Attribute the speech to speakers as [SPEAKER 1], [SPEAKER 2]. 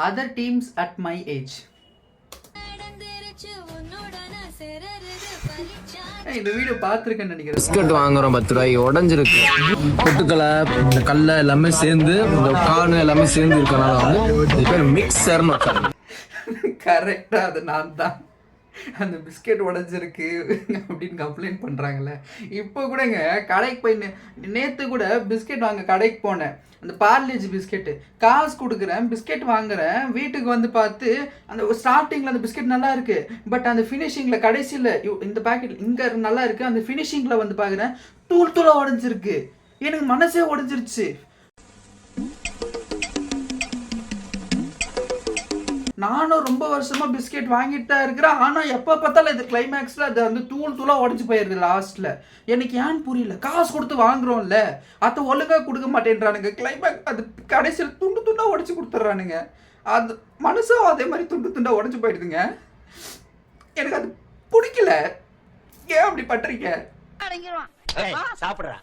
[SPEAKER 1] other teams at my age. இந்த video பார்த்துருக்கேன்னு நினைக்கிறேன்.
[SPEAKER 2] Biscuit வாங்குறோம் 10 ரூபாய்க்கு, உடஞ்சிருக்கு. பொட்டுக்கலை, இந்த கல்லை எல்லாமே சேர்ந்து, இந்த கார்னு எல்லாமே சேர்ந்து இருக்கனால வந்து இது பேர் மிக்சர்னு வச்சாங்க.
[SPEAKER 1] கரெக்டா அது நான் தான். அந்த பிஸ்கெட் உடஞ்சிருக்கு அப்படின்னு கம்ப்ளைண்ட் பண்ணுறாங்களே. இப்போ கூடங்க கடைக்கு போய் நேற்று கூட பிஸ்கெட் வாங்க கடைக்கு போனேன். அந்த பார்லேஜ் பிஸ்கெட்டு காசு கொடுக்குறேன், பிஸ்கெட் வாங்குறேன். வீட்டுக்கு வந்து பார்த்து அந்த ஸ்டார்டிங்கில் அந்த பிஸ்கெட் நல்லா இருக்குது, பட் அந்த ஃபினிஷிங்கில் கடைசியில் இந்த பேக்கெட் இங்கே நல்லா இருக்குது, அந்த ஃபினிஷிங்கில் வந்து பார்க்குறேன் தூள் தூளாக உடஞ்சிருக்கு. எனக்கு மனசே உடஞ்சிருச்சு. நானும் ரொம்ப வருஷமாக பிஸ்கெட் வாங்கிட்டு தான் இருக்கிறேன். ஆனால் எப்போ பார்த்தாலும் இது கிளைமேக்ஸில் அது வந்து தூளாக உடஞ்சி போயிடுது லாஸ்ட்டில். எனக்கு ஏன்னு புரியல. காசு கொடுத்து வாங்குறோம்ல, அதை ஒழுங்காக கொடுக்க மாட்டேன்றானுங்க. கிளைமேக்ஸ் அது கடைசியில் துண்டாக உடச்சி கொடுத்துட்றானுங்க. அது மனசும் அதே மாதிரி துண்டாக உடஞ்சி போயிடுதுங்க. எனக்கு அது பிடிக்கல. ஏன் அப்படி பண்ணுறீங்க?
[SPEAKER 3] சாப்பிட்றா.